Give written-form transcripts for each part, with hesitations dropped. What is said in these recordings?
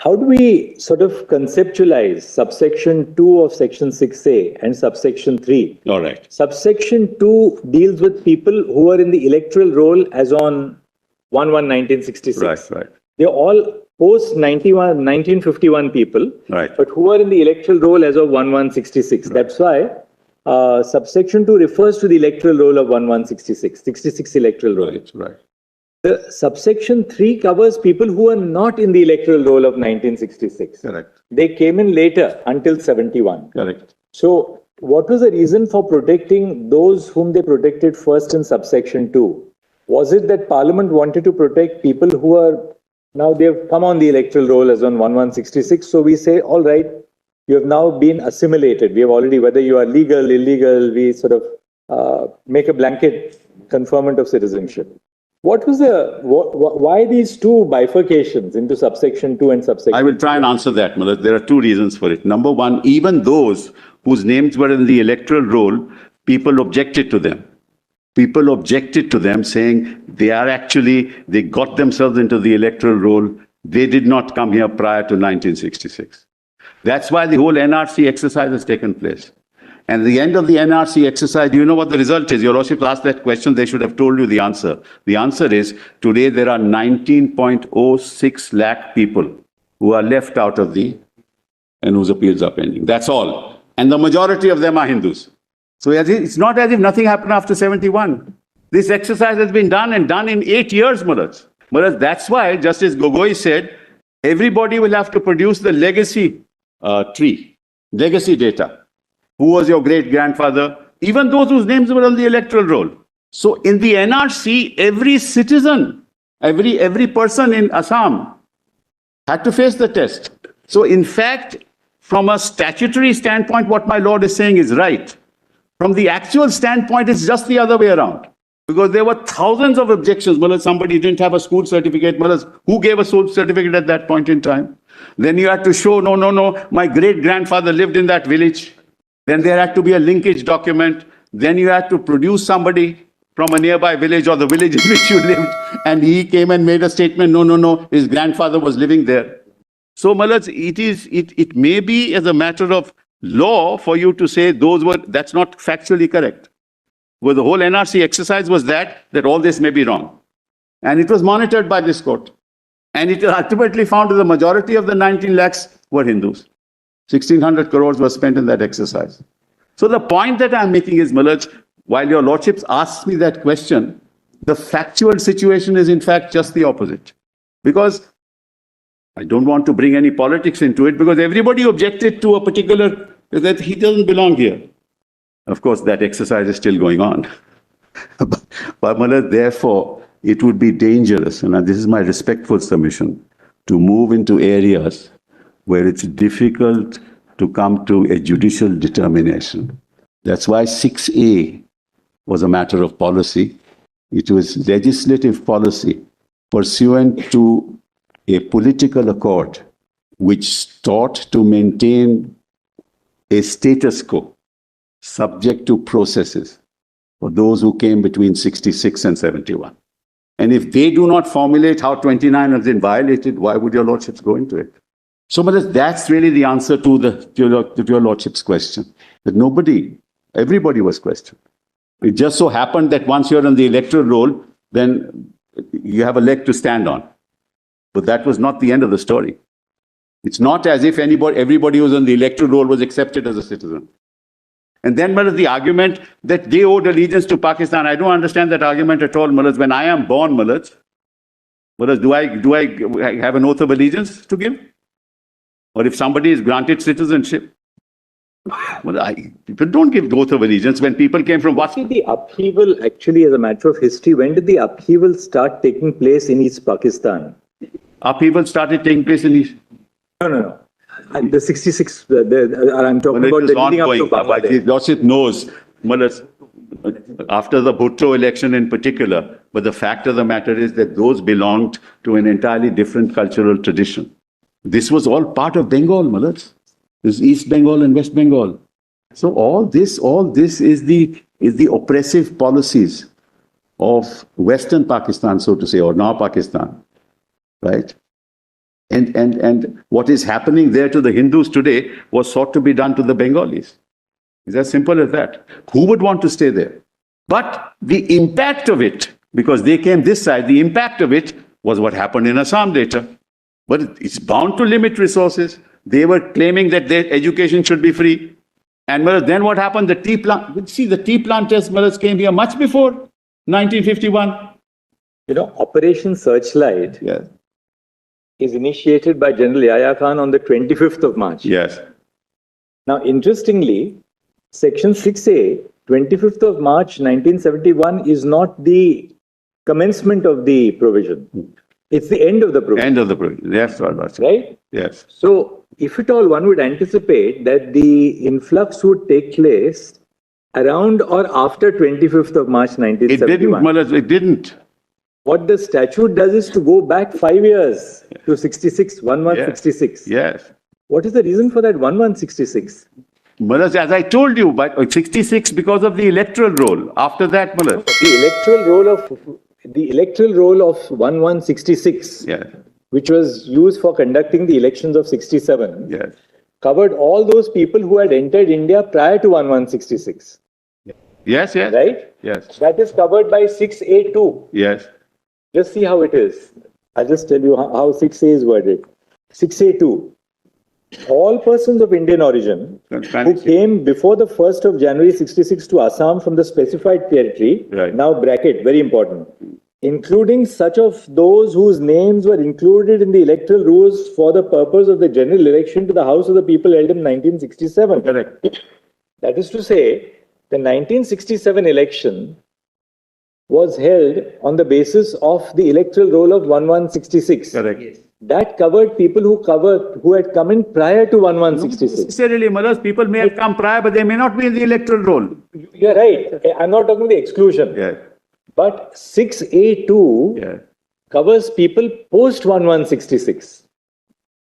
how do we sort of conceptualize subsection 2 of section 6A and subsection 3? All right. Subsection 2 deals with people who are in the electoral roll as on 1/1/1966. Right. They're all post-1951 people, Right. but who are in the electoral roll as of 1/1/66. Right. That's why subsection 2 refers to the electoral roll of 1/1/66, 66 electoral roll. Right. The subsection 3 covers people who are not in the electoral roll of 1966. Correct. They came in later until 71. Correct. So what was the reason for protecting those whom they protected first in subsection 2? Was it that Parliament wanted to protect people who are now they've come on the electoral roll as on 1/1/66? So we say, all right, you have now been assimilated. We have already, whether you are legal, illegal, we sort of make a blanket conferment of citizenship. What was why these two bifurcations into subsection 2 and subsection 3? I will try and answer that, Malad. There are two reasons for it. Number one, even those whose names were in the electoral roll, people objected to them. People objected to them, saying they got themselves into the electoral roll. They did not come here prior to 1966. That's why the whole NRC exercise has taken place. And at the end of the NRC exercise, do you know what the result is? Your Lordship asked that question, they should have told you the answer. The answer is, today there are 19.06 lakh people who are left out of and whose appeals are pending. That's all. And the majority of them are Hindus. So it's not as if nothing happened after 71. This exercise has been done and done in 8 years, Mullah. That's why Justice Gogoi said, everybody will have to produce the legacy tree, legacy data. Who was your great-grandfather? Even those whose names were on the electoral roll. So in the NRC, every citizen, every person in Assam had to face the test. So in fact, from a statutory standpoint, what my lord is saying is right. From the actual standpoint, it's just the other way around. Because there were thousands of objections. Somebody didn't have a school certificate. Who gave a school certificate at that point in time? Then you had to show, no, my great-grandfather lived in that village. Then there had to be a linkage document. Then you had to produce somebody from a nearby village or the village in which you lived. And he came and made a statement, no, his grandfather was living there. So, Malaj, it may be as a matter of law for you to say that's not factually correct. Well, the whole NRC exercise was that all this may be wrong. And it was monitored by this court. And it ultimately found that the majority of the 19 lakhs were Hindus. 1,600 crores was spent in that exercise. So the point that I'm making is, Malaj, while your lordships asked me that question, the factual situation is in fact just the opposite. Because I don't want to bring any politics into it, because everybody objected to a particular, that he doesn't belong here. Of course, that exercise is still going on. But Malaj, therefore, it would be dangerous, and this is my respectful submission, to move into areas where it's difficult to come to a judicial determination. That's why 6A was a matter of policy. It was legislative policy pursuant to a political accord which sought to maintain a status quo subject to processes for those who came between 66 and 71. And if they do not formulate how 29 has been violated, why would your lordships go into it? So, that's really the answer to your lordship's question. That everybody was questioned. It just so happened that once you're on the electoral roll, then you have a leg to stand on. But that was not the end of the story. It's not as if everybody who was on the electoral roll was accepted as a citizen. And then, the argument that they owed allegiance to Pakistan, I don't understand that argument at all, Malaj. When I am born, Malaj, do I have an oath of allegiance to give? Or if somebody is granted citizenship, people don't give oath of allegiance. When people came from what? The upheaval, actually, as a matter of history, when did the upheaval start taking place in East Pakistan? Upheaval started taking place in East? No. The 66, I'm talking about the leading up to Bangladesh. Lordship knows, after the Bhutto election in particular, but the fact of the matter is that those belonged to an entirely different cultural tradition. This was all part of Bengal, Malaj. This is East Bengal and West Bengal. So all this is the oppressive policies of Western Pakistan, so to say, or now Pakistan, right? And what is happening there to the Hindus today was sought to be done to the Bengalis. It's as simple as that. Who would want to stay there? But the impact of it, because they came this side, the impact of it was what happened in Assam later. But it's bound to limit resources. They were claiming that their education should be free. And then what happened? The tea planters came here much before 1951. You know, Operation Searchlight is initiated by General Yahya Khan on the 25th of March. Yes. Now, interestingly, Section 6A, 25th of March 1971, is not the commencement of the provision. It's the end of the provision. End of the provision. Yes, right? Yes. So, if at all, one would anticipate that the influx would take place around or after 25th of March 1971. It didn't. What the statute does is to go back 5 years to 66, 1166. Yes. What is the reason for that 1166? As I told you, but 66 because of the electoral roll. After that, The electoral roll of 1166, which was used for conducting the elections of 67, covered all those people who had entered India prior to 1166. Yes. Right? Yes. That is covered by 6A2. Yes. Just see how it is. I'll just tell you how 6A is worded. 6A2. All persons of Indian origin who came before the 1st of January 66 to Assam from the specified territory, now bracket, very important, including such of those whose names were included in the electoral rolls for the purpose of the general election to the House of the People held in 1967. Correct. That is to say, the 1967 election was held on the basis of the electoral roll of 1166. Correct. Yes. That covered people who had come in prior to 1166. Necessarily, people may have come prior, but they may not be in the electoral roll. You're right. I'm not talking the exclusion. Yes. But 6A2 covers people post 1166.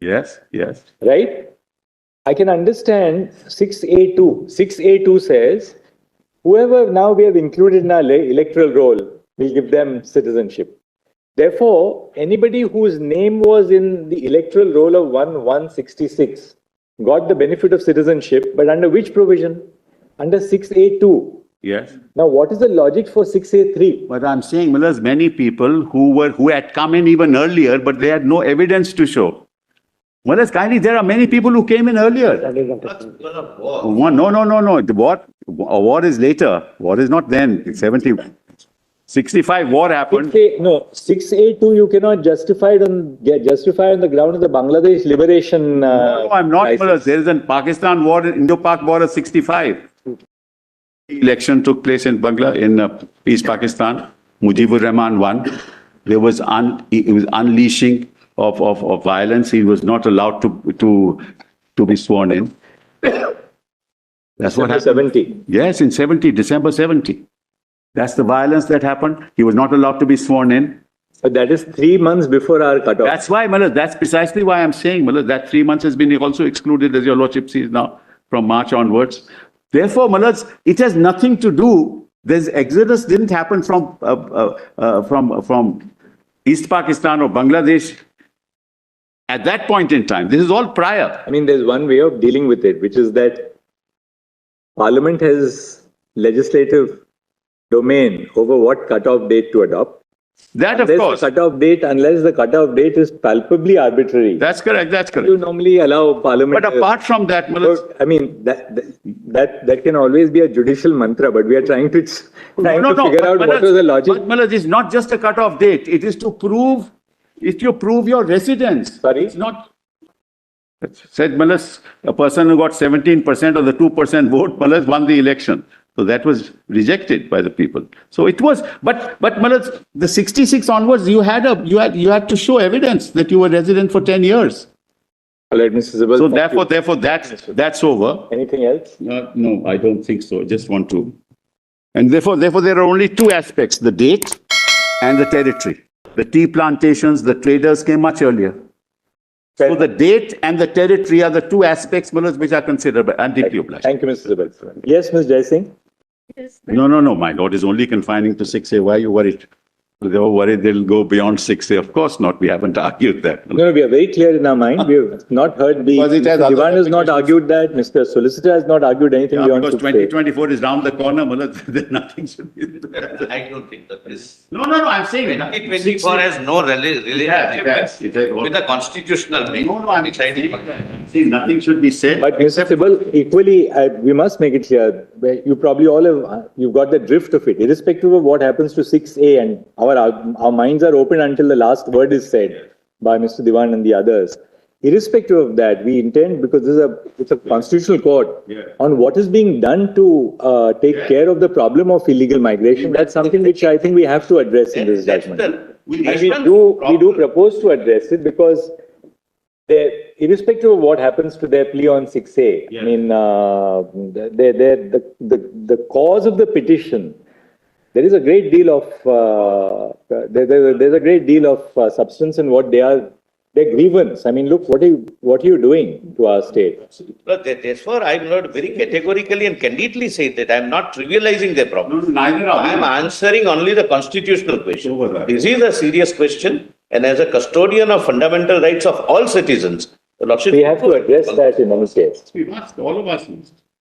Yes. Right? I can understand 6A2. 6A2 says, whoever now we have included in our electoral roll, we'll give them citizenship. Therefore, anybody whose name was in the electoral roll of 1166 got the benefit of citizenship, but under which provision? Under 6A2. Yes. Now, what is the logic for 6A3? But I'm saying, many people who had come in even earlier, but they had no evidence to show. There are many people who came in earlier. No. A war is later. War is not then. It's 65 war happened. 6A2 you cannot justify on the ground of the Bangladesh liberation. No, I'm not. There is a Pakistan war, Indo-Pak war of 65. Election took place in East Pakistan. Mujibur Rahman won. There was unleashing of violence. He was not allowed to be sworn in. That's what happened. 70. Yes, in December 70. That's the violence that happened. He was not allowed to be sworn in. But that is 3 months before our cutoff. That's why, that's precisely why I'm saying, that 3 months has been also excluded, as your Lordship sees now, from March onwards. Therefore, it has nothing to do. This exodus didn't happen from East Pakistan or Bangladesh at that point in time. This is all prior. I mean, there's one way of dealing with it, which is that Parliament has legislative domain over what cutoff date to adopt. That, of course. Unless the cutoff date is palpably arbitrary. That's correct. You normally allow Parliament. But apart from that, that can always be a judicial mantra, but we are trying to figure out what is the logic. But it's not just a cutoff date. It is to prove your residence. Sorry? It's not. Said a person who got 17% of the 2% vote, won the election. So that was rejected by the people. So it was, but the 66 onwards, you had to show evidence that you were resident for 10 years. All right, Mr. Sibal. So therefore, that's over. Anything else? No, I don't think so. I just want to. And therefore, there are only two aspects: the date and the territory. The tea plantations, the traders came much earlier. So the date and the territory are the two aspects which are considered and deeply obliged. Thank you, Mr. Sibal. Yes, Ms. Jai Singh. No, my lord, is only confining to 6A. Why are you worried? They were worried they'll go beyond 6A. Of course not. We haven't argued that. No, we are very clear in our mind. We have not heard the, Because it has Mr. other Diwan has not applications. argued that, Mr. Solicitor has not argued anything Yeah, beyond because 6A. 2024 is round the corner, Mullah, then nothing should be there. I don't think that is. No, I'm saying. 2024 has no relationship It has. with the constitutional being. No, I'm excited. See, nothing should be said. But Mr. Sibal, equally, we must make it clear, you probably all have, you've got the drift of it, irrespective of what happens to 6A, and our minds are open until the last word is said by Mr. Diwan and the others. Irrespective of that, we intend, because it's a constitutional court, on what is being done to take care of the problem of illegal migration. That's something which I think we have to address in this judgment. And we do propose to address it because irrespective of what happens to their plea on 6A, I mean, the cause of the petition, there is a great deal of there's a great deal of substance in what their grievance. I mean, look, what are you doing to our state? But therefore, I will not very categorically and candidly say that I am not trivializing their problem. Neither are we. I am answering only the constitutional question. Over that. This is a serious question, and as a custodian of fundamental rights of all citizens, the Lordship. We have to address that in any case. We must, all of us must.